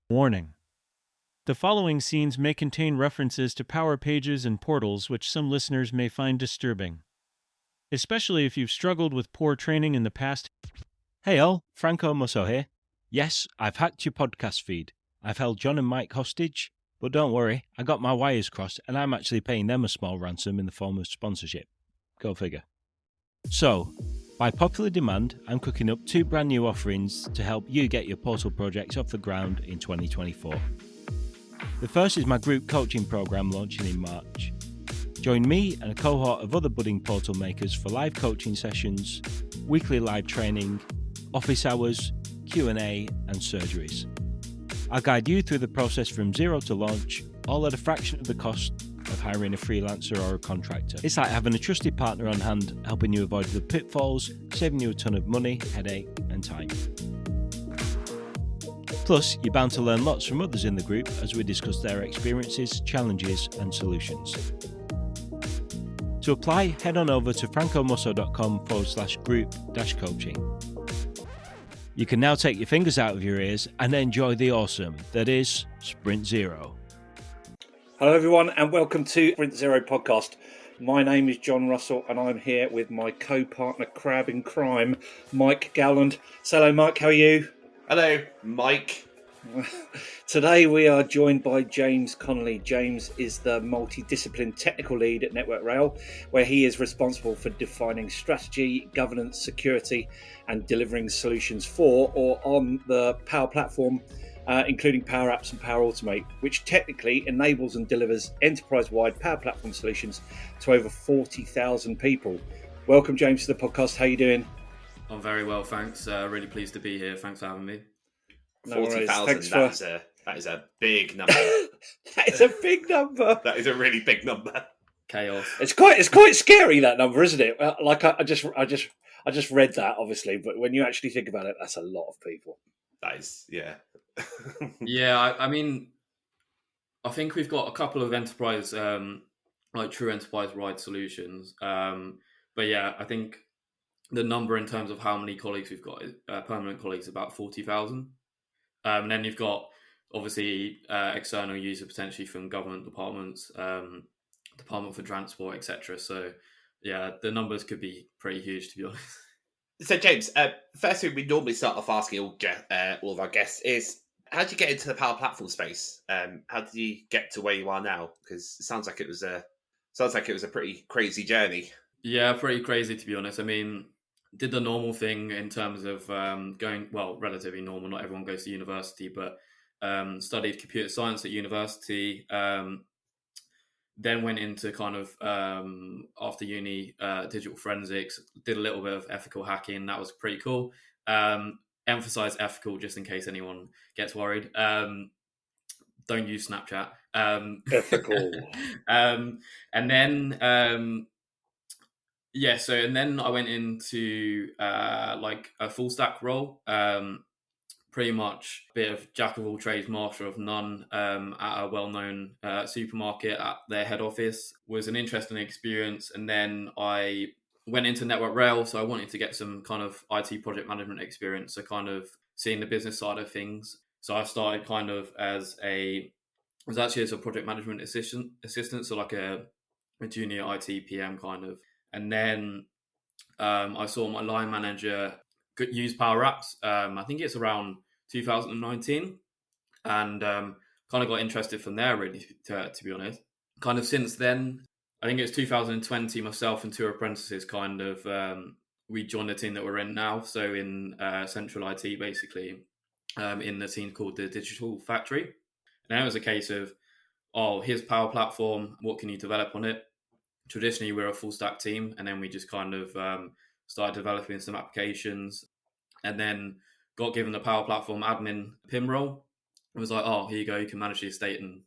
Warning. The following scenes may contain references to power pages and portals which some listeners may find disturbing, especially if you've struggled with poor training in the past. Hey all, Franco Musso here. Yes, I've hacked your podcast feed. I've held John and Mike hostage, but don't worry, I got my wires crossed and I'm actually paying them a small ransom in the form of sponsorship. Go figure. So, by popular demand, I'm cooking up 2 brand new offerings to help you get your portal projects off the ground in 2024. The first is my group coaching program launching in March. Join me and a cohort of other budding portal makers for live coaching sessions, weekly live training, office hours, Q&A, and surgeries. I'll guide you through the process from zero to launch, all at a fraction of the cost of hiring a freelancer or a contractor. It's like having a trusted partner on hand, helping you avoid the pitfalls, saving you a ton of money, headache, and time. Plus, you're bound to learn lots from others in the group as we discuss their experiences, challenges, and solutions. To apply, head on over to francomusso.com/group-coaching. You can now take your fingers out of your ears and enjoy the awesome that is Sprint Zero. Hello everyone and welcome to Sprint Zero podcast. My name is John Russell and I'm here with my co-partner crab in crime, Mike Gowland. So hello Mike, how are you? Hello, Mike. Today we are joined by James Connelly. James is the multidiscipline technical lead at Network Rail, where he is responsible for defining strategy, governance, security and delivering solutions for or on the Power Platform, including Power Apps and Power Automate, which technically enables and delivers enterprise-wide Power Platform solutions to over 40,000 people. Welcome, James, to the podcast. How are you doing? I'm very well, thanks. Really pleased to be here. Thanks for having me. 40,000, that is a big number. That is a big number. That is a really big number. Chaos. It's quite scary, that number, isn't it? Like I just read that, obviously, but when you actually think about it, that's a lot of people. That is, yeah. Yeah, I mean, I think we've got a couple of enterprise, like true enterprise-wide solutions. But yeah, I think the number in terms of how many colleagues we've got, permanent colleagues, about 40,000. And then you've got, obviously, external users potentially from government departments, Department for Transport, etc. So yeah, the numbers could be pretty huge, to be honest. So James, first thing we normally start off asking all of our guests is, how did you get into the Power Platform space? How did you get to where you are now? Because it sounds like it was a pretty crazy journey. Yeah, pretty crazy, to be honest. I mean, did the normal thing in terms of relatively normal. Not everyone goes to university, but studied computer science at university. Then went into kind of, after uni, digital forensics, did a little bit of ethical hacking. That was pretty cool. Emphasize ethical just in case anyone gets worried. Don't use Snapchat. Ethical. And then, and then I went into like a full stack role. Pretty much a bit of jack of all trades, master of none, at a well-known supermarket at their head office. Was an interesting experience. And then I went into Network Rail, so I wanted to get some kind of IT project management experience, so kind of seeing the business side of things. So I started kind of as a project management assistant, so like a junior IT PM kind of. And then I saw my line manager use Power Apps. I think it's around 2019, and kind of got interested from there, really, to be honest. Kind of since then, I think it was 2020, myself and 2 apprentices kind of, we joined the team that we're in now. So in central IT, basically, in the team called the Digital Factory. And it was a case of, here's Power Platform, what can you develop on it? Traditionally, we're a full stack team, and then we just kind of started developing some applications, and then got given the Power Platform admin PIM role. It was like, here you go, you can manage the estate, and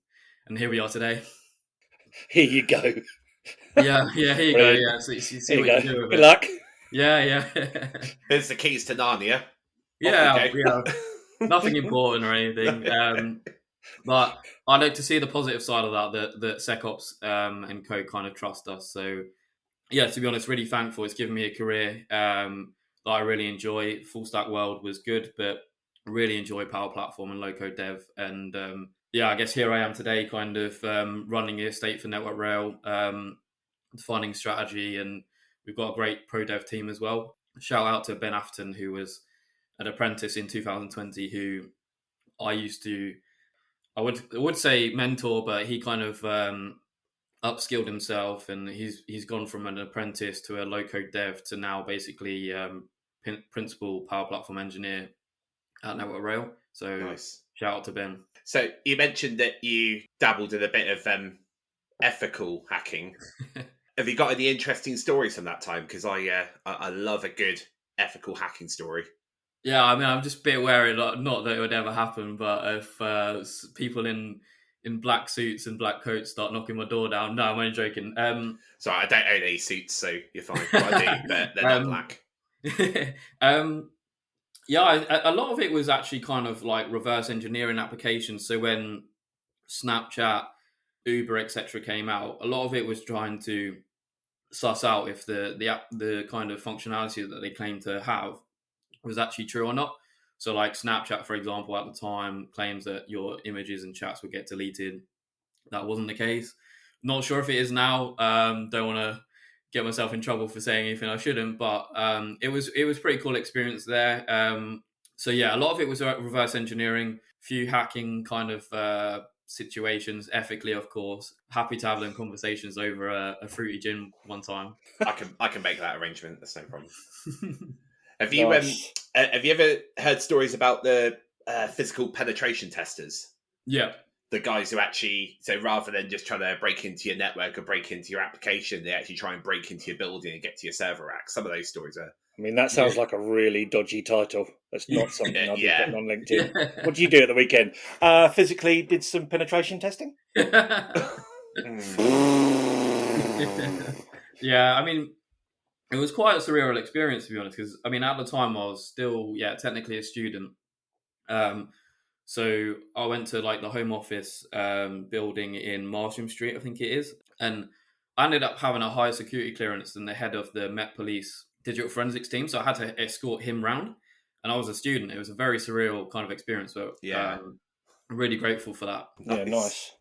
here we are today. Here you go. Yeah, here you go. Yeah, so you see what you do with it. Good luck. Yeah. Here's the keys to Narnia. Yeah. Nothing important or anything. But I like to see the positive side of that SecOps and co kind of trust us. So yeah, to be honest, really thankful. It's given me a career that I really enjoy. Full stack world was good, but really enjoy Power Platform and low code dev. And I guess here I am today, kind of running the estate for Network Rail, defining strategy, and we've got a great pro dev team as well. Shout out to Ben Afton, who was an apprentice in 2020, who I would say mentor, but he kind of upskilled himself, and he's gone from an apprentice to a low code dev to now basically principal Power Platform engineer at Network Rail. So nice. Shout out to Ben. So you mentioned that you dabbled in a bit of ethical hacking. Have you got any interesting stories from that time? Because I love a good ethical hacking story. Yeah, I mean, I'm just a bit wary, not that it would ever happen, but if people in black suits and black coats start knocking my door down, no, I'm only joking. Sorry, I don't own any suits, so you're fine. Well, I do, but they're not black. A lot of it was actually kind of like reverse engineering applications. So when Snapchat, Uber, etc. came out, a lot of it was trying to suss out if the kind of functionality that they claim to have was actually true or not. So like Snapchat, for example, at the time claims that your images and chats would get deleted. That wasn't the case. Not sure if it is now. Don't want to get myself in trouble for saying anything I shouldn't, but it was pretty cool experience there. So yeah, a lot of it was reverse engineering, few hacking kind of situations, ethically, of course. Happy to have them conversations over a fruity gin one time. I can make that arrangement. That's no problem. Have you ever heard stories about the physical penetration testers? Yeah. The guys who actually, so rather than just trying to break into your network or break into your application, they actually try and break into your building and get to your server rack. Some of those stories are... I mean, that sounds like a really dodgy title. That's not something I'd be putting on LinkedIn. What do you do at the weekend? Physically did some penetration testing? Yeah, I mean, it was quite a surreal experience, to be honest, because, I mean, at the time I was still, technically a student. So I went to like the Home Office building in Marsham Street, I think it is. And I ended up having a higher security clearance than the head of the Met Police digital forensics team. So I had to escort him round. And I was a student. It was a very surreal kind of experience. But I'm really grateful for that. Yeah, nice.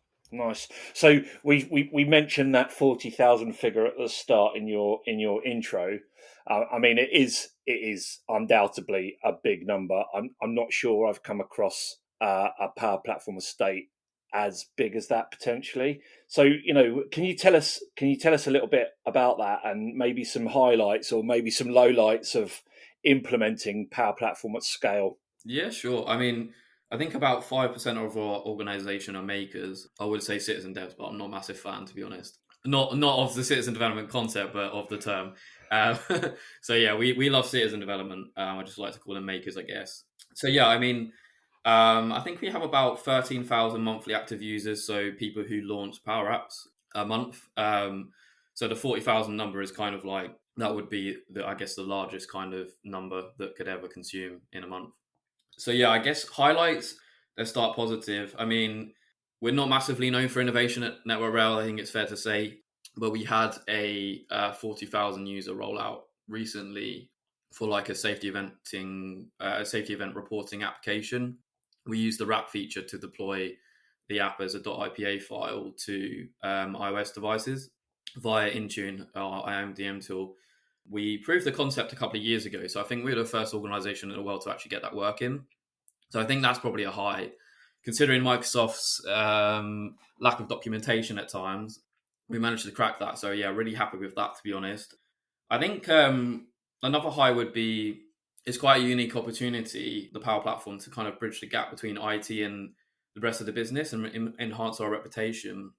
So we mentioned that 40,000 figure at the start in your intro. I mean, it is undoubtedly a big number. I'm not sure I've come across a Power Platform estate as big as that potentially. So, can you tell us a little bit about that, and maybe some highlights or maybe some lowlights of implementing Power Platform at scale? Yeah, sure. I mean, I think about 5% of our organisation are makers. I would say citizen devs, but I'm not a massive fan, to be honest. Not of the citizen development concept, but of the term. So yeah, we love citizen development. I just like to call them makers, I guess. So yeah, I mean, I think we have about 13,000 monthly active users, so people who launch Power Apps a month. So the 40,000 number is kind of like, that would be, I guess, the largest kind of number that could ever consume in a month. So yeah, I guess highlights, let's start positive. I mean, we're not massively known for innovation at Network Rail, I think it's fair to say, but we had a 40,000 user rollout recently for like a safety event reporting application. We used the wrap feature to deploy the app as a .ipa file to iOS devices via Intune, our IMDM tool. We proved the concept a couple of years ago, so I think we were the first organisation in the world to actually get that working. So I think that's probably a high. Considering Microsoft's lack of documentation at times, we managed to crack that. So yeah, really happy with that, to be honest. I think another high would be, it's quite a unique opportunity, the Power Platform, to kind of bridge the gap between IT and the rest of the business and enhance our reputation.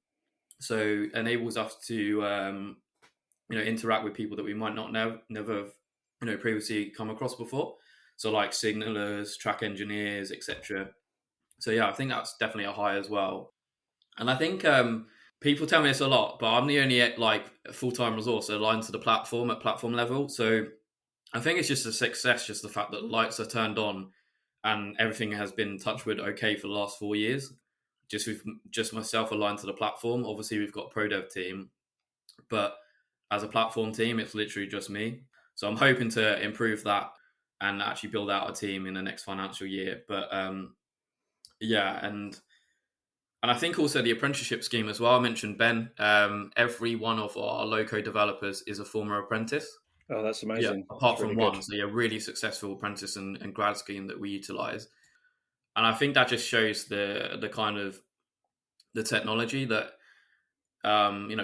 So enables us to interact with people that we might not never have previously come across before. So like signalers, track engineers, etc. So yeah, I think that's definitely a high as well. And I think people tell me this a lot, but I'm the only like full-time resource aligned to the platform at platform level. So I think it's just a success, just the fact that lights are turned on and everything has been touch wood okay for the last 4 years. Just with just myself aligned to the platform. Obviously, we've got a pro dev team, but as a platform team, it's literally just me. So I'm hoping to improve that and actually build out a team in the next financial year. But yeah, and I think also the apprenticeship scheme as well. I mentioned Ben. Every one of our low-code developers is a former apprentice. Oh, that's Yeah, amazing. apart That's from really one. good. So yeah, really successful apprentice and grad scheme that we utilize. And I think that just shows the kind of the technology that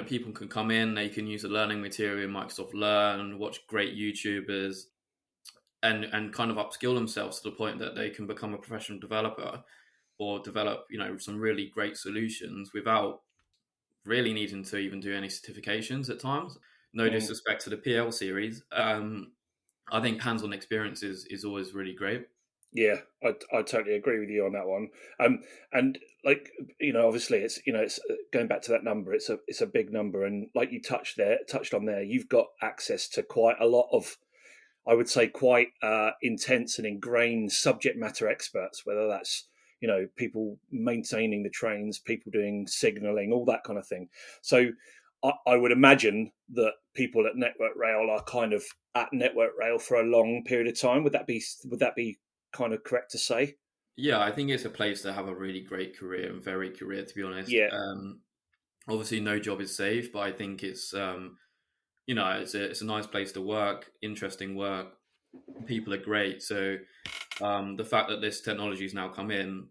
people can come in, they can use the learning material in Microsoft Learn, watch great YouTubers, and kind of upskill themselves to the point that they can become a professional developer or develop some really great solutions without really needing to even do any certifications at times. No disrespect to the PL series. I think hands-on experience is always really great. Yeah, I totally agree with you on that one. And like obviously it's going back to that number. It's a big number, and like you touched on there, you've got access to quite a lot of, I would say, quite intense and ingrained subject matter experts. Whether that's people maintaining the trains, people doing signalling, all that kind of thing. So I would imagine that people at Network Rail are kind of at Network Rail for a long period of time. Would that be kind of correct to say? Yeah, I think it's a place to have a really great career and varied career, to be honest. Yeah. Obviously, no job is safe, but I think it's it's a nice place to work, interesting work. People are great, so the fact that this technology has now come in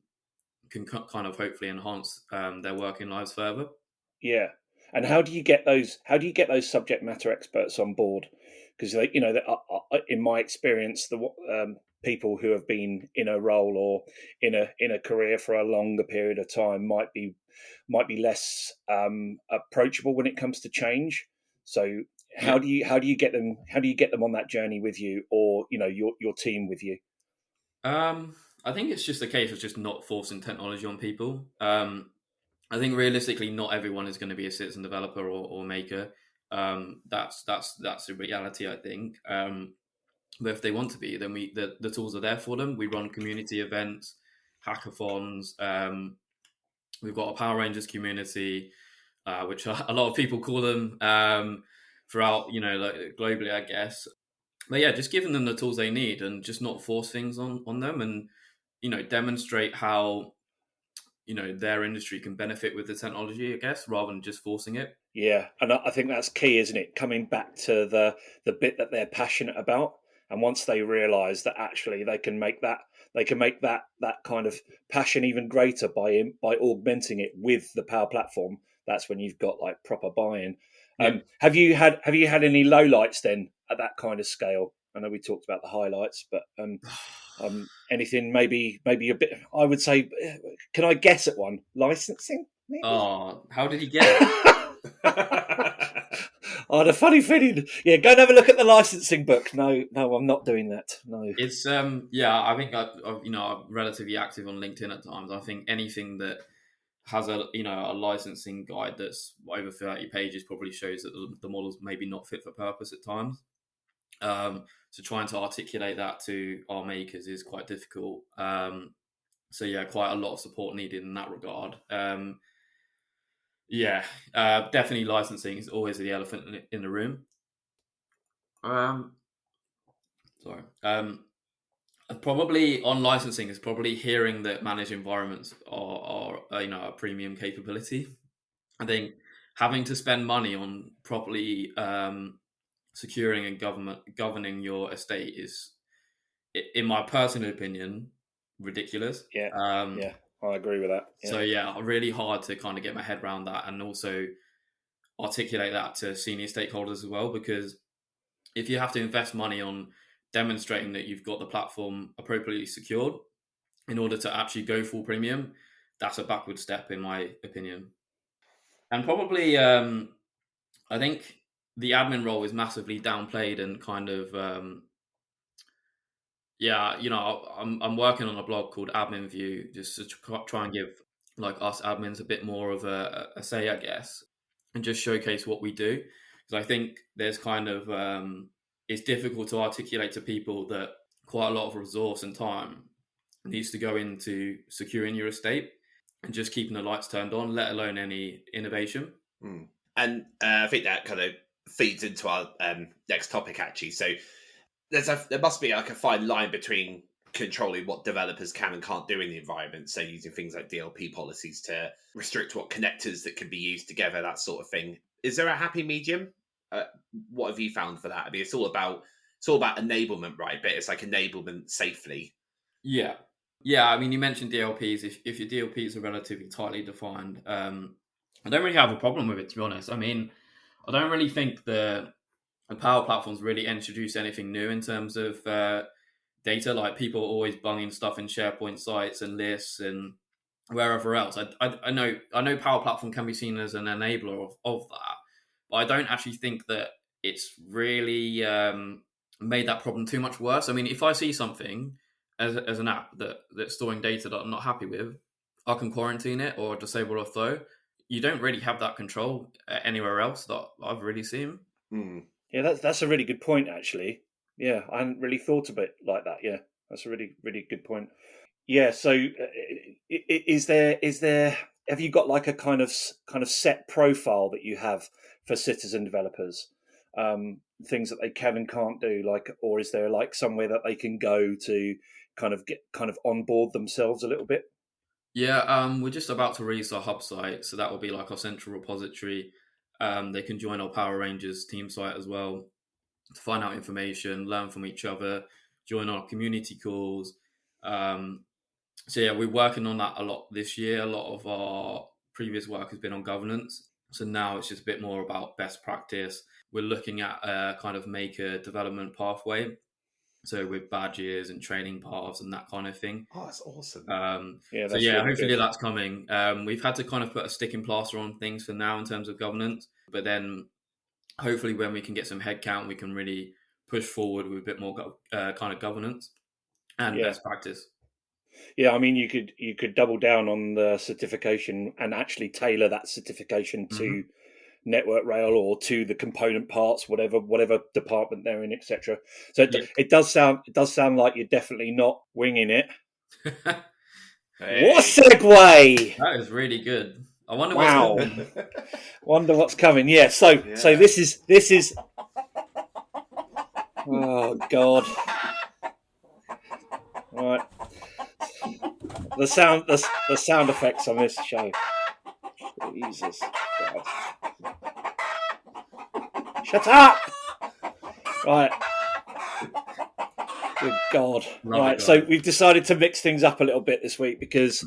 can kind of hopefully enhance their working lives further. Yeah. And how do you get those? How do you get those subject matter experts on board? Because in my experience, the people who have been in a role or in a career for a longer period of time might be less approachable when it comes to change. So how do you get them? How do you get them on that journey with you, or your team with you? I think it's just a case of just not forcing technology on people. I think realistically, not everyone is going to be a citizen developer or maker. That's a reality, I think. But if they want to be, then the tools are there for them. We run community events, hackathons. We've got a Power Rangers community, which a lot of people call them throughout, globally, I guess. But yeah, just giving them the tools they need and just not force things on them, and demonstrate how their industry can benefit with the technology, I guess, rather than just forcing it. Yeah, and I think that's key, isn't it? Coming back to the bit that they're passionate about, and once they realise that actually they can make that kind of passion even greater by augmenting it with the Power Platform. That's when you've got like proper buy-in. Yeah. Have you had any lowlights then at that kind of scale? I know we talked about the highlights, but anything maybe a bit. I would say, can I guess at one? Licensing? Maybe? Oh, how did you get it? Oh, the funny feeling. Yeah, go and have a look at the licensing book. No, I'm not doing that. No. It's I think I'm relatively active on LinkedIn at times. I think anything that has a licensing guide that's over 30 pages probably shows that the model's maybe not fit for purpose at times. So trying to articulate that to our makers is quite difficult. So yeah, quite a lot of support needed in that regard. Definitely licensing is always the elephant in the room. Probably on licensing is probably hearing that managed environments are a premium capability. I think having to spend money on properly securing and governing your estate is, in my personal opinion, ridiculous. Yeah, I agree with that. Yeah. So yeah, really hard to kind of get my head around that and also articulate that to senior stakeholders as well, because if you have to invest money on demonstrating that you've got the platform appropriately secured in order to actually go full premium, that's a backward step in my opinion. And probably I think the admin role is massively downplayed and kind of I'm working on a blog called Admin View just to try and give like us admins a bit more of a say, I guess, and just showcase what we do, because I think there's kind of it's difficult to articulate to people that quite a lot of resource and time needs to go into securing your estate and just keeping the lights turned on, let alone any innovation. And I think that kind of feeds into our next topic, actually. So there must be like a fine line between controlling what developers can and can't do in the environment. So using things like DLP policies to restrict what connectors that can be used together, that sort of thing. Is there a happy medium? What have you found for that? I mean, it's all about enablement, right? But it's like enablement safely. Yeah. I mean, you mentioned DLPs. If your DLPs are relatively tightly defined, I don't really have a problem with it, to be honest. I mean, I don't really think the Power Platforms really introduce anything new in terms of data. Like, people are always bunging stuff in SharePoint sites and lists and wherever else. I know Power Platform can be seen as an enabler of that, but I don't actually think that it's really made that problem too much worse. I mean, if I see something as an app that's storing data that I'm not happy with, I can quarantine it or disable or throw. You don't really have that control anywhere else that I've really seen. Yeah, that's a really good point, actually. Yeah, I hadn't really thought of it like that. Yeah, that's a really, really good point. Yeah, so is there have you got like a kind of set profile that you have for citizen developers, things that they can and can't do, like, or is there like somewhere that they can go to kind of onboard themselves a little bit? Yeah, we're just about to release our hub site, so that will be like our central repository. They can join our Power Rangers team site as well to find out information, learn from each other, join our community calls. So yeah, we're working on that a lot this year. A lot of our previous work has been on governance. So now it's just a bit more about best practice. We're looking at a kind of maker development pathway. So with badges and training paths and that kind of thing. Oh, that's awesome. That's really hopefully good. That's coming. We've had to kind of put a sticking plaster on things for now in terms of governance. But then hopefully when we can get some headcount, we can really push forward with a bit more kind of governance and best practice. Yeah, I mean, you could double down on the certification and actually tailor that certification to Network Rail or to the component parts, whatever department they're in, etc. So it does sound like you're definitely not winging it. Hey. What a segue! That is really good. I wonder Wonder what's coming. Yeah. So this is. Oh God! All right. The sound effects on this show. Jesus Christ. Shut up! Right. Good God. Right. So we've decided to mix things up a little bit this week because,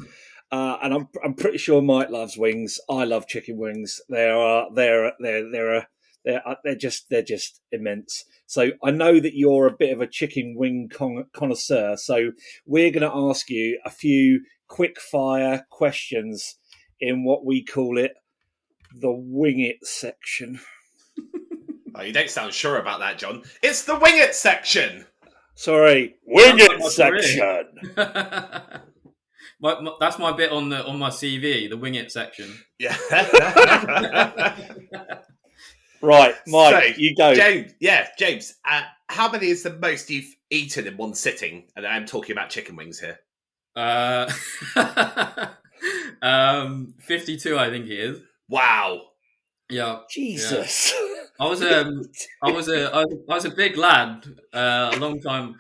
and I'm pretty sure Mike loves wings. I love chicken wings. They're just immense. So I know that you're a bit of a chicken wing connoisseur. So we're going to ask you a few quick fire questions in what we call it the wing it section. Oh, you don't sound sure about that, John. It's the wing it section. Sorry, wing it section. That's my bit on my CV, the wing it section. Yeah. Right, Mike, you go. James. How many is the most you've eaten in one sitting? And I'm talking about chicken wings here. 52, I think it is. Wow. Yeah. Jesus. Yeah. I was a big lad a long time.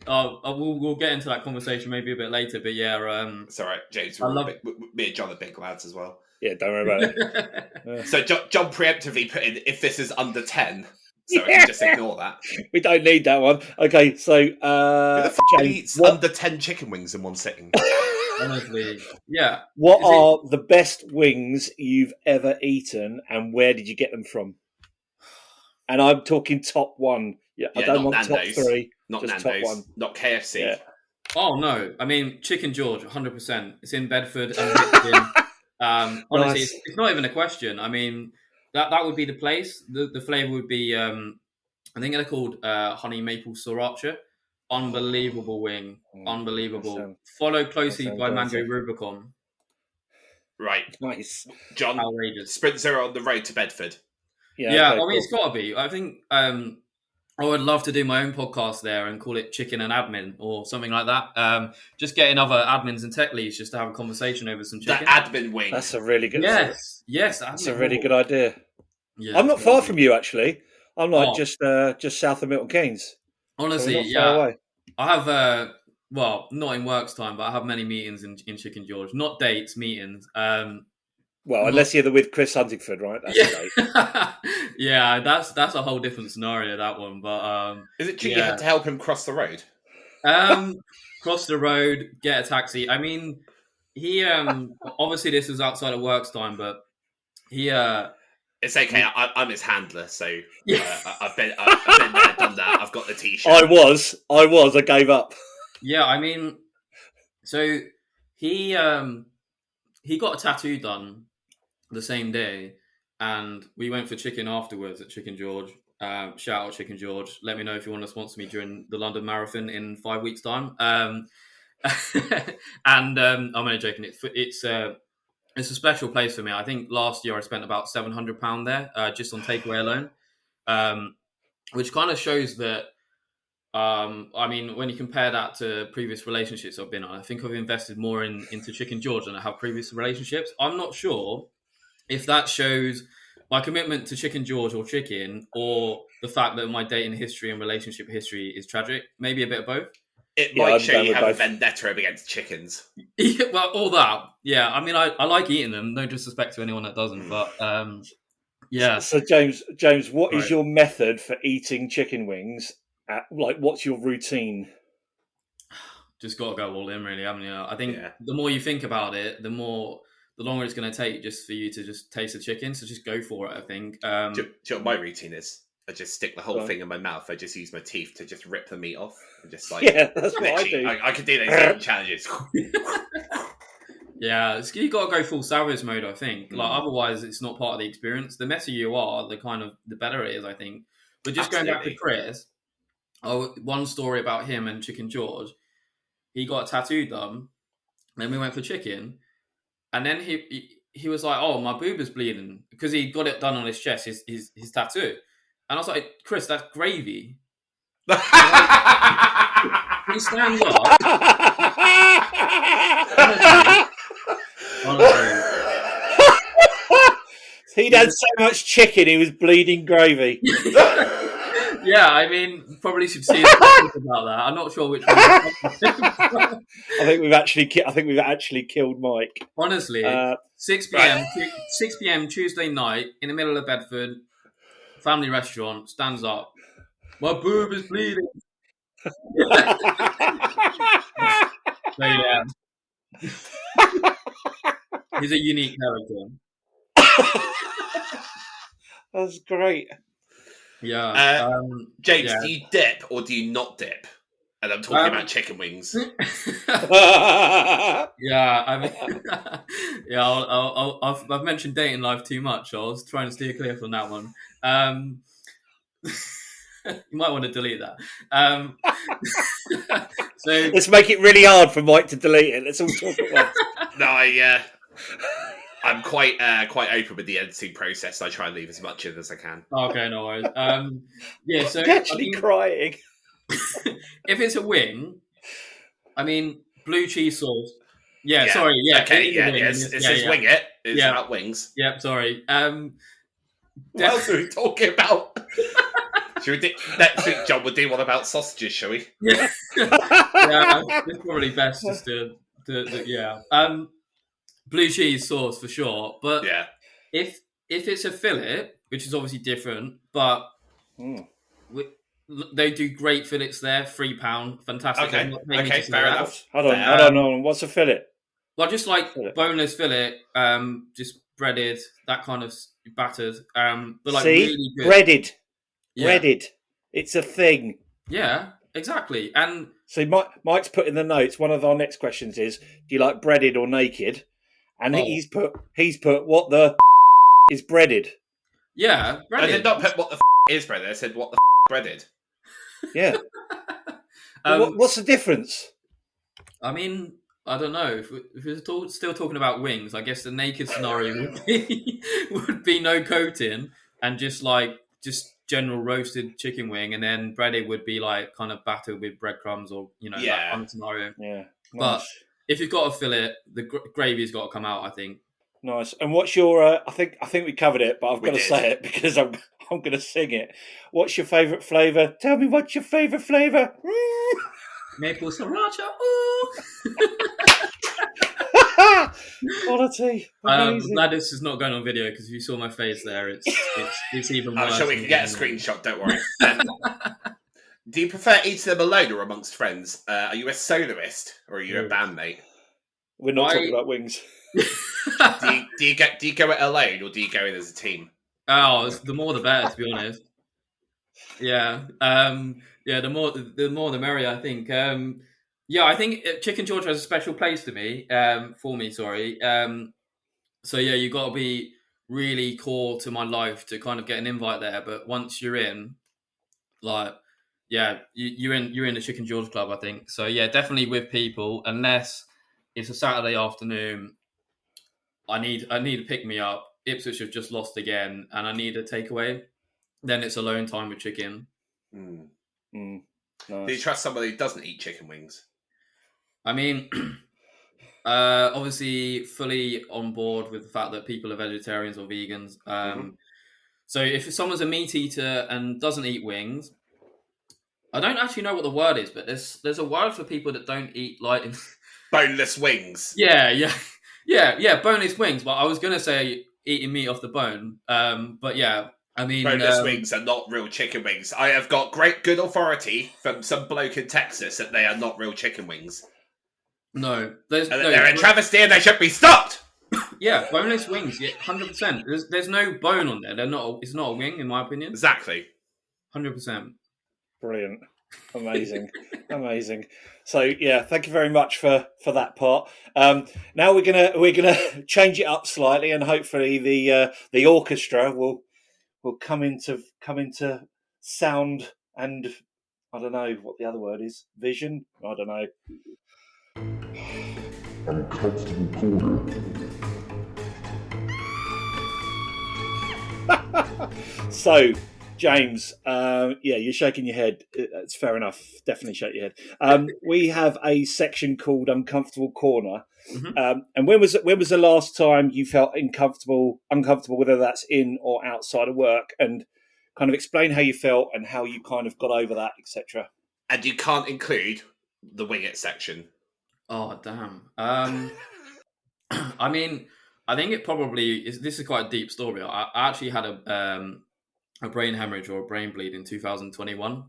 We'll get into that conversation maybe a bit later, but yeah. It's all right, James. Me and John are big lads as well. Yeah, don't worry about it. So John preemptively put in if this is under 10, so I can just ignore that. We don't need that one. Okay, so who the fuck eats under 10 chicken wings in one sitting? Honestly, yeah. What are the best wings you've ever eaten, and where did you get them from? And I'm talking top one. Yeah, I don't want Nando's. Top three. Not just Nando's. Top one. Not KFC. Yeah. Oh no! I mean, Chicken George, 100%. It's in Bedford and honestly, Nice. it's not even a question. I mean, that would be the place. The flavour would be, I think they're called honey maple sriracha. Unbelievable wing. Unbelievable. Followed closely by mango Rubicon. Right. Nice. John, outrageous. Sprint Zero on the road to Bedford. Yeah, okay, I mean, it's got to be. I think I would love to do my own podcast there and call it Chicken and Admin or something like that. Just getting other admins and tech leads just to have a conversation over some chicken. The admin wing. That's a really good. Yes. That's a really good idea. Yeah, I'm not far from you, actually. I'm like just south of Milton Keynes. Honestly, not far away. I have well, not in works time, but I have many meetings in Chicken George. Not dates, meetings. Well, unless you're with Chris Huntingford, right? That's a date. Yeah, that's a whole different scenario, that one. But Is it true you had to help him cross the road? Cross the road, get a taxi. I mean, he obviously this was outside of works time, but he It's okay. I'm his handler, so I've been there, done that. I've got the t-shirt. I gave up. Yeah, I mean, so he got a tattoo done the same day, and we went for chicken afterwards at Chicken George. Shout out Chicken George. Let me know if you want to sponsor me during the London Marathon in 5 weeks' time. And I'm only joking. It's a special place for me. I think last year I spent about £700 there just on takeaway alone, which kind of shows that. I mean, when you compare that to previous relationships I've been on, I think I've invested more into Chicken George than I have previous relationships. I'm not sure if that shows my commitment to Chicken George or chicken, or the fact that my dating history and relationship history is tragic. Maybe a bit of both. It might show you have a vendetta against chickens. Yeah, well, all that. Yeah, I mean, I like eating them. No disrespect to anyone that doesn't, but yeah. So James, what is your method for eating chicken wings? What's your routine? Just got to go all in, really, haven't you? I think the more you think about it, the longer it's going to take just for you to just taste the chicken. So just go for it, I think. Do you know what my routine is? I just stick the whole thing in my mouth. I just use my teeth to just rip the meat off. And just that's what I do. I could do those eating challenges. Yeah, you got to go full savage mode, I think. Otherwise, it's not part of the experience. The messier you are, the better it is, I think. But just going back to Chris, one story about him and Chicken George. He got a tattoo done. Then we went for chicken. And then he was like, "Oh, my boob is bleeding," because he got it done on his chest, his tattoo. And I was like, "Chris, that's gravy." He stands up. Honestly. He'd had so much chicken, he was bleeding gravy. Yeah, I mean, probably should see about that. I'm not sure which one. I think we've actually killed Mike. Honestly, 6 p.m. Tuesday night in the middle of Bedford, family restaurant, stands up. My boob is bleeding. So yeah, he's a unique character. That's great. Yeah, James, do you dip or do you not dip? And I'm talking about chicken wings. Yeah, I mean, I've mentioned dating life too much. So I was trying to steer clear from that one. You might want to delete that. So let's make it really hard for Mike to delete it. Let's all talk at once. No, I'm quite open with the editing process. I try and leave as much in as I can. Okay, no worries. Yeah, so I'm actually crying. If it's a wing, I mean, blue cheese sauce. Yeah. Sorry. Yeah. Okay. It says wing it. It's about wings. Yep. Sorry. What else are we talking about? Should we next week, John? We'll do one about sausages, shall we? Yeah. Yeah. It's probably best just to blue cheese sauce for sure. But if it's a fillet, which is obviously different, but they do great fillets there. £3, fantastic. Okay, fair enough. Hold on. What's a fillet? Well, just like boneless fillet, just breaded, that kind of battered. But like really good. Breaded. It's a thing. Yeah, exactly. And so Mike's put in the notes. One of our next questions is: do you like breaded or naked? And he's put what the is breaded. Yeah, breaded. I did not put what the is breaded. I said what the breaded. Yeah. What's the difference? I mean, I don't know. If we're still talking about wings, I guess the naked scenario would be no coating and just general roasted chicken wing, and then breaded would be like kind of battered with breadcrumbs or that kind of scenario. Yeah. But if you've got a fillet, the gravy's got to come out, I think. Nice. And what's your? I think we covered it, but I've We got to did. say it because I'm going to sing it. What's your favourite flavour? Tell me what's your favourite flavour. Maple sriracha. Ooh. Quality. I'm Amazing. glad this is not going on video because if you saw my face there, it's even worse. I'm sure we can get a screenshot. Don't worry. Do you prefer eating them alone or amongst friends? Are you a soloist or are you a bandmate? We're not talking about wings. Do you go it alone or do you go in as a team? Oh, the more the better, to be honest. Yeah, the more the merrier. I think. I think Chicken George has a special place to me. For me, sorry. So yeah, you got to be really core to my life to kind of get an invite there. But once you're in, like, yeah, you're in the Chicken George Club, I think. So yeah, definitely with people, unless it's a Saturday afternoon. I need to pick me up. Ipswich have just lost again, and I need a takeaway. Then it's alone time with chicken. Nice. Do you trust somebody who doesn't eat chicken wings? I mean, obviously, fully on board with the fact that people are vegetarians or vegans. So if someone's a meat eater and doesn't eat wings, I don't actually know what the word is, but there's a word for people that don't eat like boneless wings. Yeah, boneless wings. But I was gonna say eating meat off the bone. But yeah, I mean, boneless wings are not real chicken wings. I have got good authority from some bloke in Texas that they are not real chicken wings. No, they're a travesty and they should be stopped. Yeah, boneless wings, 100%. There's no bone on there. It's not a wing, in my opinion. Exactly. 100%. Brilliant. Amazing. Amazing. So yeah, thank you very much for that part. Now we're gonna change it up slightly, and hopefully the orchestra will come into sound and I don't know what the other word is. Vision. I don't know. Uncomfortable corner. So, James, you're shaking your head. It's fair enough. Definitely shake your head. We have a section called Uncomfortable Corner. Mm-hmm. And when was the last time you felt uncomfortable, whether that's in or outside of work, and kind of explain how you felt and how you kind of got over that, etc. And you can't include the wing it section. Oh, damn. I mean, I think it probably is. This is quite a deep story. I actually had a brain hemorrhage or a brain bleed in 2021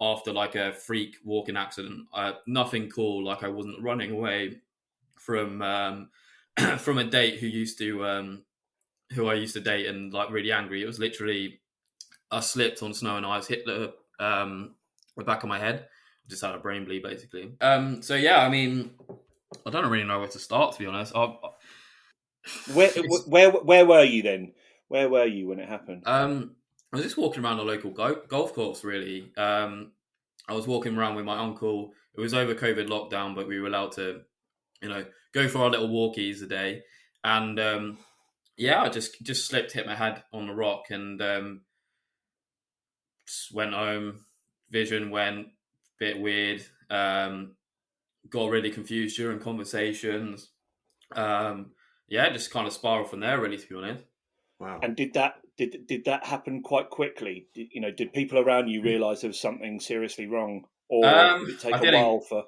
after like a freak walking accident. Nothing cool. Like I wasn't running away from from a date who I used to date and like really angry. It was literally I slipped on snow and ice, hit the back of my head. Just had a brain bleed basically. So yeah, I mean, I don't really know where to start, to be honest. Where were you then? Where were you when it happened? I was just walking around a local golf course, really. I was walking around with my uncle. It was over COVID lockdown, but we were allowed to, go for our little walkies a day. And I just slipped, hit my head on the rock, and just went home. Vision went a bit weird. Got really confused during conversations. Just kind of spiraled from there, really, to be honest. Wow. And did that happen quite quickly? Did people around you realise there was something seriously wrong, or did it take a while for?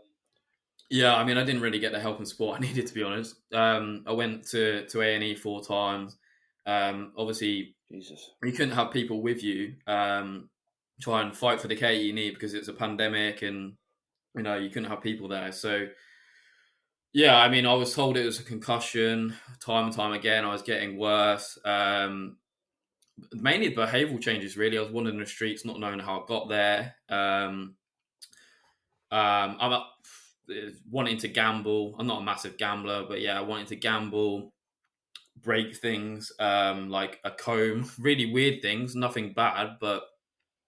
Yeah, I mean, I didn't really get the help and support I needed, to be honest. I went to A&E 4 times. Obviously, Jesus, you couldn't have people with you try and fight for the care you need because it's a pandemic, and you couldn't have people there. So, yeah, I mean, I was told it was a concussion time and time again. I was getting worse. Mainly behavioural changes, really. I was wandering the streets, not knowing how I got there. I'm wanting to gamble. I'm not a massive gambler, but yeah, I wanted to gamble, break things, like a comb, really weird things, nothing bad, but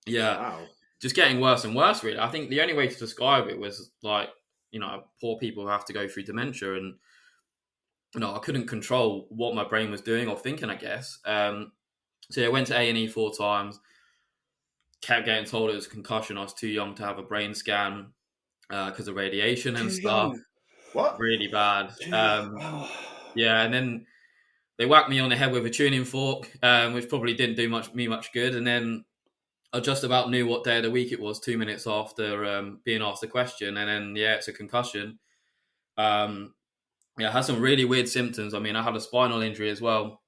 yeah, wow. Just getting worse and worse, really. I think the only way to describe it was like, poor people who have to go through dementia, and I couldn't control what my brain was doing or thinking, I guess. So I went to A&E 4 times, kept getting told it was a concussion. I was too young to have a brain scan because of radiation and stuff. Young. What? Really bad. Yeah, and then they whacked me on the head with a tuning fork, which probably didn't do me much good. And then I just about knew what day of the week it was 2 minutes after being asked the question. And then, yeah, it's a concussion. I had some really weird symptoms. I mean, I had a spinal injury as well.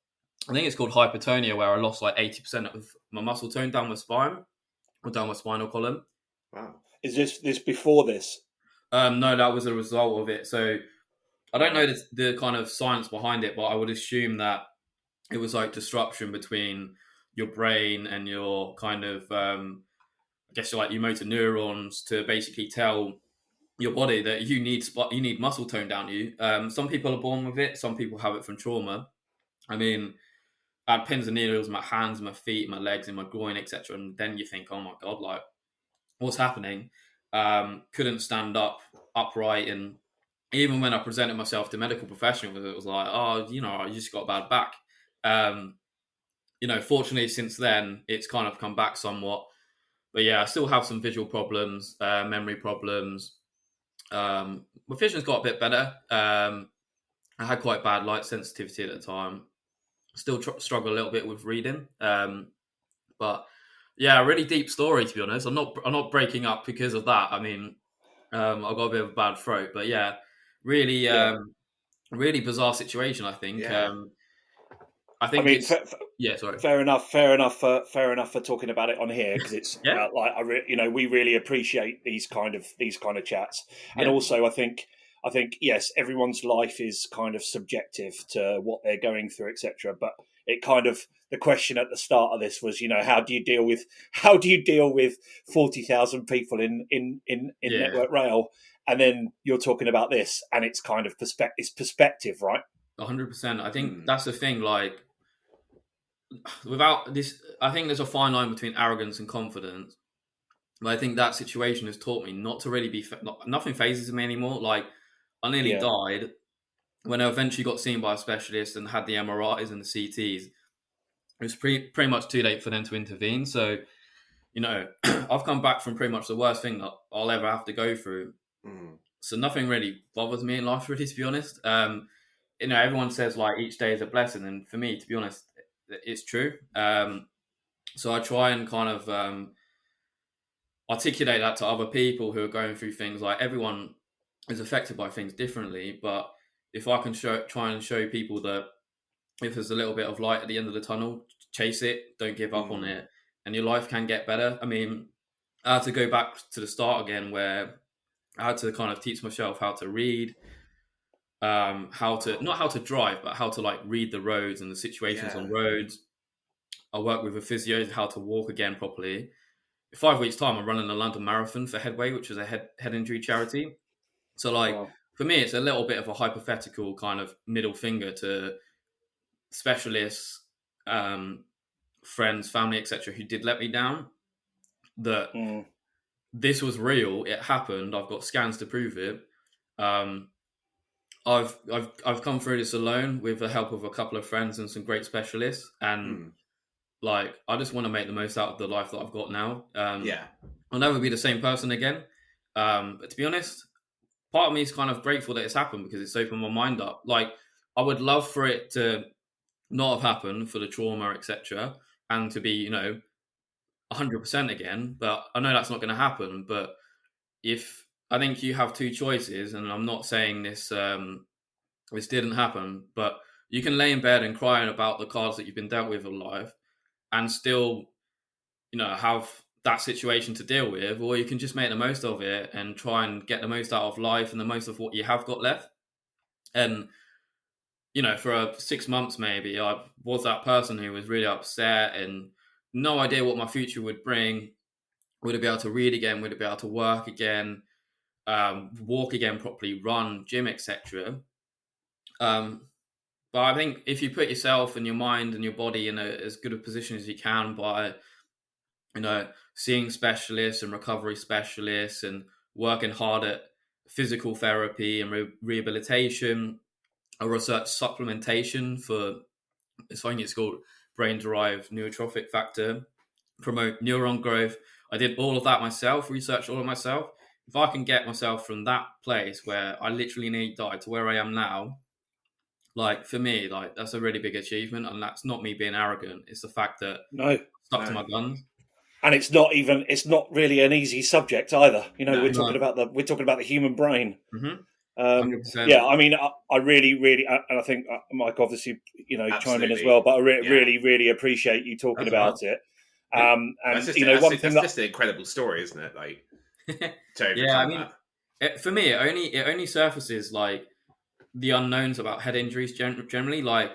I think it's called hypertonia, where I lost like 80% of my muscle tone down my spine or down my spinal column. Wow. Is this before this? No, that was a result of it. So I don't know the kind of science behind it, but I would assume that it was like disruption between your brain and your kind of, I guess, like your motor neurons to basically tell your body that you need muscle tone down you. Some people are born with it. Some people have it from trauma. I mean, I had pins and needles in my hands, my feet, my legs, and my groin, etc. And then you think, oh my God, like, what's happening? Couldn't stand upright. And even when I presented myself to medical professionals, it was like, oh, I just got a bad back. Fortunately, since then, it's kind of come back somewhat. But yeah, I still have some visual problems, memory problems. My vision's got a bit better. I had quite bad light sensitivity at the time. Still struggle a little bit with reading. But yeah, really deep story, to be honest. I'm not breaking up because of that. I mean, I've got a bit of a bad throat, but yeah, really, really bizarre situation. I think. Yeah. I think. I mean, sorry. Fair enough for talking about it on here, because it's Yeah. we really appreciate these kind of chats, and Yeah. also I think yes, everyone's life is kind of subjective to what they're going through, etc. But it kind of, the question at the start of this was, how do you deal with 40,000 people in Network Rail, and then you're talking about this, and it's kind of perspective, right? 100%. I think that's the thing. Like, without this, I think there's a fine line between arrogance and confidence. But I think that situation has taught me not to really be. Nothing phases me anymore. Like, I nearly died when I eventually got seen by a specialist and had the MRIs and the CTs. It was pretty much too late for them to intervene. So, I've come back from pretty much the worst thing that I'll ever have to go through. So nothing really bothers me in life, really, to be honest. Everyone says like each day is a blessing, and for me, to be honest, it's true. So I try and kind of articulate that to other people who are going through things. Like, everyone is affected by things differently, but if I can try and show people that if there's a little bit of light at the end of the tunnel, chase it, don't give up on it, and your life can get better. I mean, I had to go back to the start again, where I had to kind of teach myself how to read, not how to drive, but how to like read the roads and the situations on roads. I work with a physio how to walk again properly. In 5 weeks' time, I'm running the London Marathon for Headway, which is a head injury charity. So, like, for me, it's a little bit of a hypothetical kind of middle finger to specialists, friends, family, etc., who did let me down. That this was real. It happened. I've got scans to prove it. I've come through this alone with the help of a couple of friends and some great specialists, and like, I just want to make the most out of the life that I've got now. I'll never be the same person again. But to be honest, part of me is kind of grateful that it's happened, because it's opened my mind up. Like, I would love for it to not have happened, for the trauma, etc., and to be 100% again. But I know that's not going to happen. But I think you have two choices, and I'm not saying this didn't happen, but you can lay in bed and cry about the cards that you've been dealt with in life, and still, have that situation to deal with, or you can just make the most of it and try and get the most out of life and the most of what you have got left. And for 6 months maybe, I was that person who was really upset and no idea what my future would bring. Would I be able to read again? Would I be able to work again? Walk again properly, run, gym, etc. But I think if you put yourself and your mind and your body in as good a position as you can by, seeing specialists and recovery specialists and working hard at physical therapy and rehabilitation, I researched supplementation for, it's called brain-derived neurotrophic factor, promote neuron growth. I did all of that myself, researched all of myself. If I can get myself from that place where I literally nearly died to where I am now, like for me, like that's a really big achievement, and that's not me being arrogant. It's the fact that No, I stuck to my guns. and it's not really an easy subject either. No. We're talking about the human brain. Mm-hmm. Yeah, I mean, I really, and I think Mike obviously, chime in as Absolutely. well. But I Yeah. really appreciate you talking That's about it. And That's just, one thing that's just an incredible story, isn't it? Like, to overcome yeah, I mean, that. for me, it only surfaces like the unknowns about head injuries generally. Like,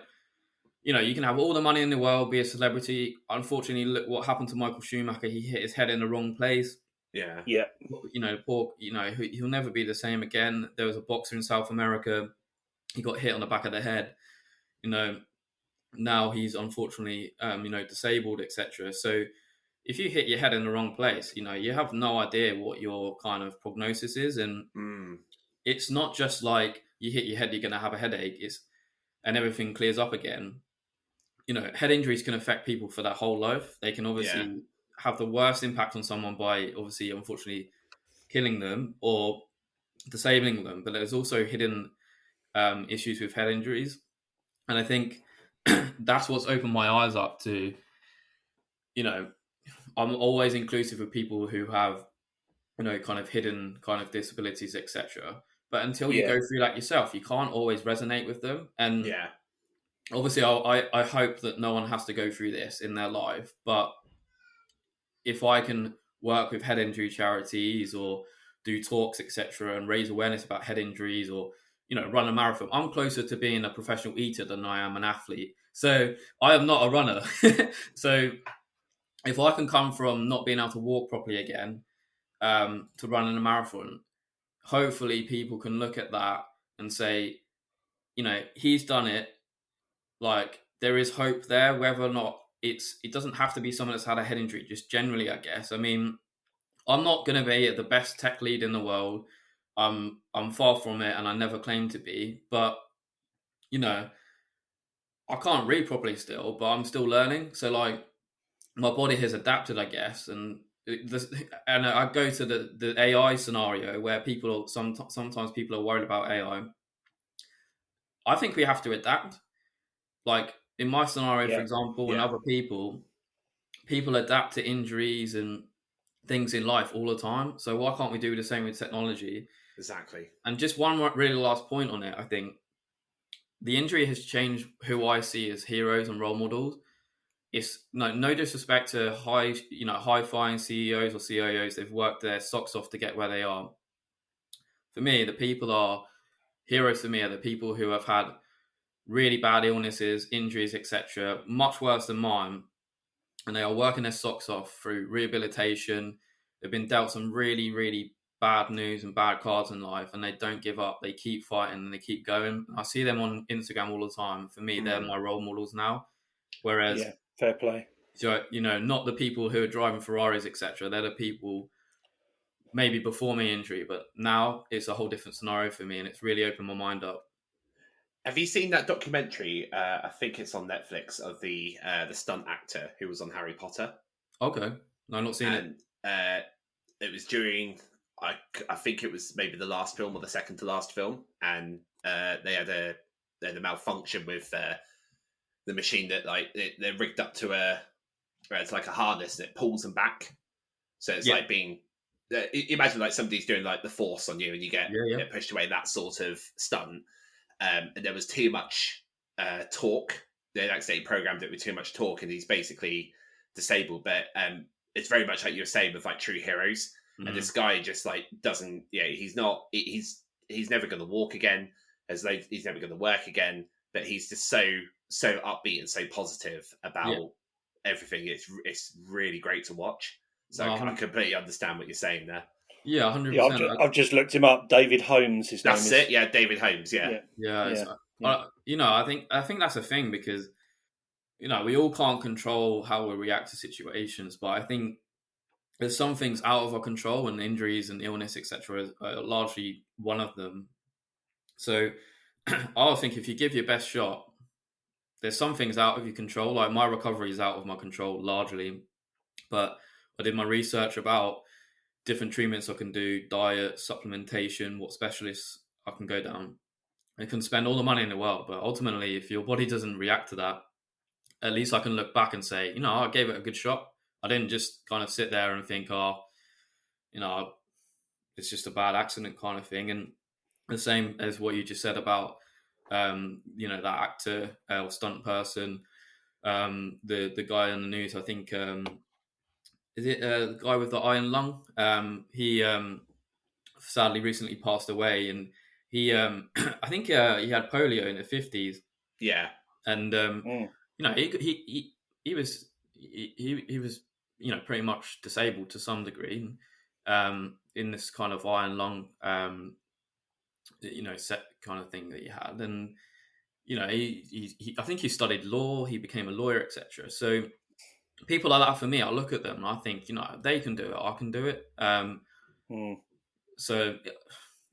you can have all the money in the world, be a celebrity. Unfortunately, look what happened to Michael Schumacher. He hit his head in the wrong place. Yeah. He'll never be the same again. There was a boxer in South America. He got hit on the back of the head. Now he's unfortunately, disabled, etc. So if you hit your head in the wrong place, you have no idea what your kind of prognosis is. And it's not just like you hit your head, you're going to have a headache. And everything clears up again. Head injuries can affect people for their whole life. They can obviously have the worst impact on someone by obviously, unfortunately, killing them or disabling them. But there's also hidden issues with head injuries. And I think that's what's opened my eyes up to, I'm always inclusive of people who have, kind of hidden kind of disabilities, etc. But until you go through that yourself, you can't always resonate with them. And obviously, I hope that no one has to go through this in their life. But if I can work with head injury charities or do talks, etc., and raise awareness about head injuries or, run a marathon, I'm closer to being a professional eater than I am an athlete. So I am not a runner. So if I can come from not being able to walk properly again to running a marathon, hopefully people can look at that and say, he's done it. Like there is hope there, whether or not it doesn't have to be someone that's had a head injury, just generally, I guess. I mean, I'm not going to be the best tech lead in the world. I'm far from it, and I never claimed to be. But I can't read properly still, but I'm still learning. So like, my body has adapted, I guess, and I go to the AI scenario where sometimes people are worried about AI. I think we have to adapt. Like in my scenario, for example, and other people adapt to injuries and things in life all the time. So why can't we do the same with technology? Exactly. And just one really last point on it, I think the injury has changed who I see as heroes and role models. It's no disrespect to high-flying CEOs or CIOs. They've worked their socks off to get where they are. For me, the people are heroes. For me, are the people who have had really bad illnesses, injuries, etc., much worse than mine, and they are working their socks off through rehabilitation. They've been dealt some really, really bad news and bad cards in life, and they don't give up. They keep fighting and they keep going. I see them on Instagram all the time. For me, they're my role models now. Whereas, fair play. So, not the people who are driving Ferraris, etc. They're the people maybe before my injury, but now it's a whole different scenario for me, and it's really opened my mind up. Have you seen that documentary? I think it's on Netflix of the stunt actor who was on Harry Potter. Okay, no, I've not seen it. It was during, I think it was maybe the last film or the second to last film, and they had a malfunction with the machine that they're rigged up to it's like a harness and it pulls them back. So it's like being imagine like somebody's doing like the force on you and you get pushed away, that sort of stunt. And there was too much torque. They accidentally programmed it with too much torque, and he's basically disabled. But it's very much like you were saying with like true heroes. Mm-hmm. And this guy just like doesn't. Yeah, he's not. He's never going to walk again. He's never going to work again. But he's just so upbeat and so positive about everything. It's really great to watch. So I completely understand what you're saying there. Yeah, 100%. Yeah, I've just looked him up. David Holmes, his name is. That's it. Yeah, David Holmes. Yeah. I think that's a thing because we all can't control how we react to situations, but I think there's some things out of our control, and injuries and illness, etc., are largely one of them. So I think if you give your best shot, there's some things out of your control. Like my recovery is out of my control largely, but I did my research about different treatments I can do, diet, supplementation, what specialists I can go down. I can spend all the money in the world, but ultimately, if your body doesn't react to that, at least I can look back and say, I gave it a good shot. I didn't just kind of sit there and think, it's just a bad accident kind of thing. And the same as what you just said about, that actor or stunt person, the guy on the news, I think, is it the guy with the iron lung? He sadly recently passed away, and he, I think he had polio in the 50s. Yeah. And, he was pretty much disabled to some degree, in this kind of iron lung, set kind of thing that he had. And, he I think he studied law, he became a lawyer, etc. So people like that, for me, I look at them and I think, they can do it, I can do it. So,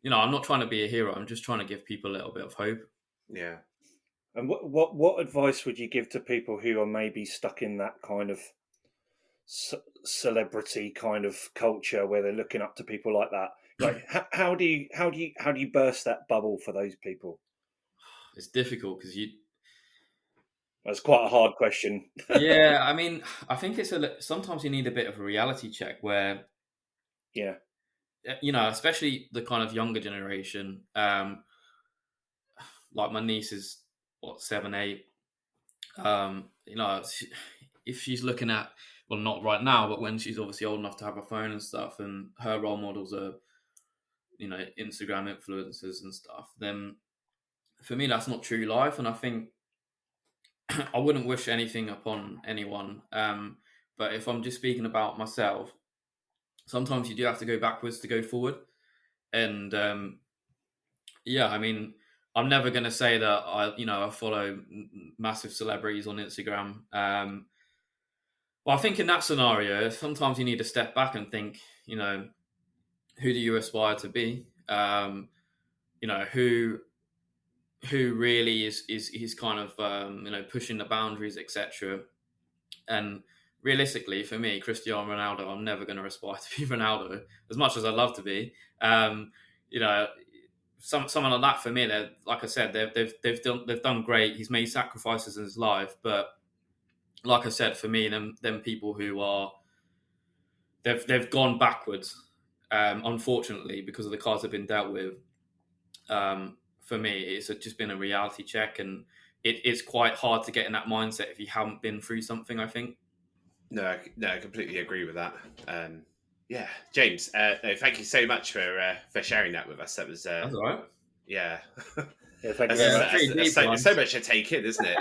I'm not trying to be a hero. I'm just trying to give people a little bit of hope. Yeah. And what advice would you give to people who are maybe stuck in that kind of celebrity kind of culture where they're looking up to people like that? Like, how do you burst that bubble for those people? It's difficult because That's quite a hard question. Yeah, I mean, I think sometimes you need a bit of a reality check where, yeah, especially the kind of younger generation. Like my niece is 7, 8. If she's looking at, well, not right now, but when she's obviously old enough to have a phone and stuff, and her role models are, Instagram influencers and stuff, then for me that's not true life. And I think I wouldn't wish anything upon anyone. But if I'm just speaking about myself, sometimes you do have to go backwards to go forward. And I mean, I'm never going to say that I follow massive celebrities on Instagram. Well, I think in that scenario, sometimes you need to step back and think, who do you aspire to be? Who really is kind of pushing the boundaries, etc. And realistically, for me, Cristiano Ronaldo, I'm never going to aspire to be Ronaldo, as much as I'd love to be. Someone like that, for me, like I said, they've done great. He's made sacrifices in his life, but like I said, for me, them people who are they've gone backwards, unfortunately, because of the cards they've been dealt with. For me, it's just been a reality check, and it's quite hard to get in that mindset if you haven't been through something, I think. No, I completely agree with that. James, thank you so much for sharing that with us. That's all right. Yeah. Yeah, thank you. It's so much to take in, isn't it?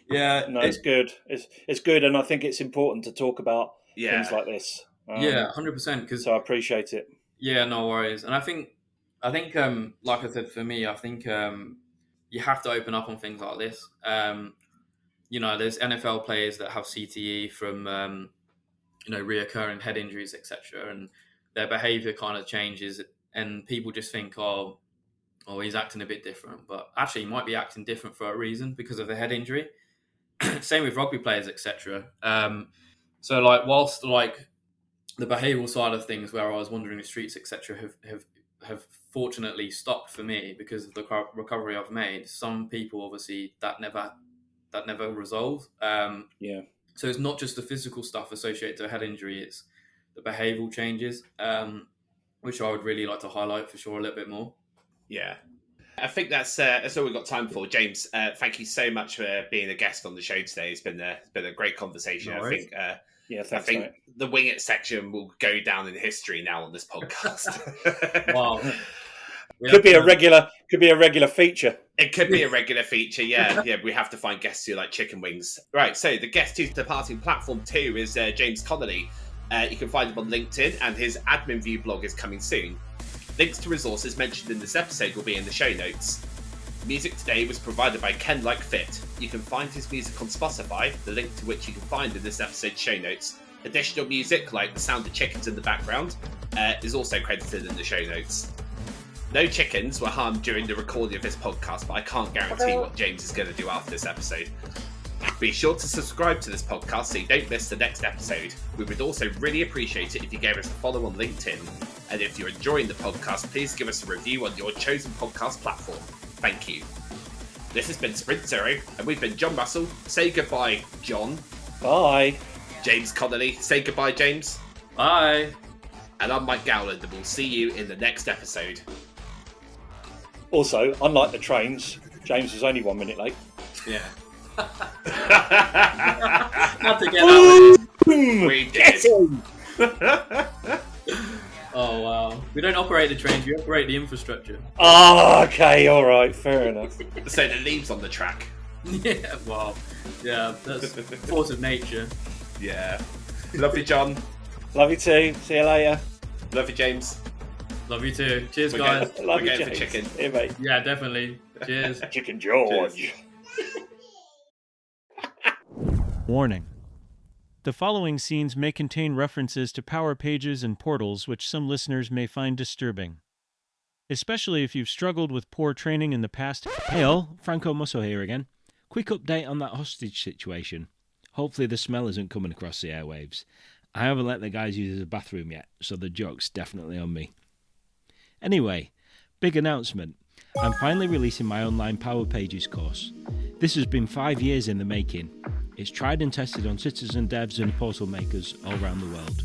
It's good. It's good, and I think it's important to talk about things like this. 100%. So I appreciate it. Yeah, no worries. And I think, like I said, for me, I think you have to open up on things like this. There's NFL players that have CTE from, reoccurring head injuries, etc. And their behavior kind of changes, and people just think, oh, he's acting a bit different. But actually, he might be acting different for a reason, because of the head injury. Same with rugby players, etc. So, whilst the behavioural side of things, where I was wandering the streets, etc., have fortunately stopped for me because of the recovery I've made. Some people, obviously, that never resolved. So it's not just the physical stuff associated to a head injury; it's the behavioural changes, which I would really like to highlight for sure a little bit more. Yeah. I think that's all we've got time for. James, thank you so much for being a guest on the show today. It's been a great conversation. No worries. I think the Wing It section will go down in history now on this podcast. Wow. Could be a regular feature. It could be a regular feature, yeah. We have to find guests who like chicken wings. Right, so the guest who's departing platform 2 is James Connelly. You can find him on LinkedIn, and his Admin View blog is coming soon. Links to resources mentioned in this episode will be in the show notes. Music today was provided by Ken Like Fit. You can find his music on Spotify, the link to which you can find in this episode's show notes. Additional music, like the sound of chickens in the background, is also credited in the show notes. No chickens were harmed during the recording of this podcast, but I can't guarantee what James is going to do after this episode. Be sure to subscribe to this podcast so you don't miss the next episode. We would also really appreciate it if you gave us a follow on LinkedIn. And if you're enjoying the podcast, please give us a review on your chosen podcast platform. thank you. This has been Sprint Zero, and we've been John Russell. Say goodbye, John. Bye. James Connelly. Say goodbye, James. Bye. And I'm Mike Gowland, and we'll see you in the next episode. Also, unlike the trains, James was only 1 minute late. Yeah. Had to get that one. We Get did. him! Oh wow. We don't operate the trains, we operate the infrastructure. Oh, okay, alright, fair enough. So the leaves on the track. Yeah, wow. Yeah, that's force of nature. Yeah. Love you, John. Love you too. See you later. Love you, James. Love you too. Cheers, We're guys. going- Love We're you, going for James. chicken. Here, mate. Yeah, definitely. Cheers. Chicken George. Cheers. Warning. The following scenes may contain references to power pages and portals which some listeners may find disturbing. Especially if you've struggled with poor training in the past. Hey all, Franco Musso here again. Quick update on that hostage situation. Hopefully the smell isn't coming across the airwaves. I haven't let the guys use the bathroom yet, so the joke's definitely on me. Anyway, big announcement. I'm finally releasing my online Power Pages course. This has been 5 years in the making. It's tried and tested on citizen devs and portal makers all around the world.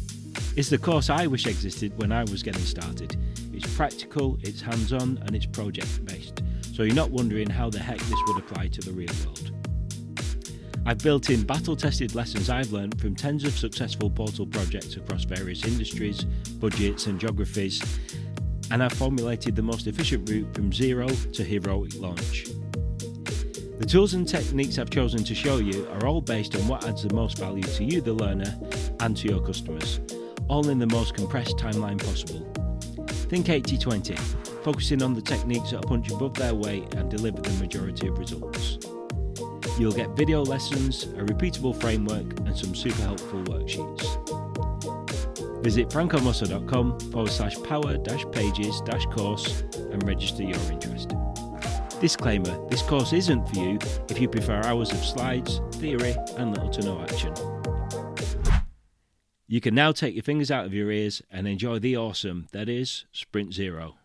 It's the course I wish existed when I was getting started. It's practical, it's hands-on, and it's project-based, so you're not wondering how the heck this would apply to the real world. I've built in battle-tested lessons I've learned from tens of successful portal projects across various industries, budgets, and geographies, and I've formulated the most efficient route from zero to heroic launch. The tools and techniques I've chosen to show you are all based on what adds the most value to you, the learner, and to your customers, all in the most compressed timeline possible. Think 80-20, focusing on the techniques that punch above their weight and deliver the majority of results. You'll get video lessons, a repeatable framework, and some super helpful worksheets. Visit francomusso.com/power-pages-course and register your interest. Disclaimer, this course isn't for you if you prefer hours of slides, theory, and little to no action. You can now take your fingers out of your ears and enjoy the awesome that is Sprint Zero.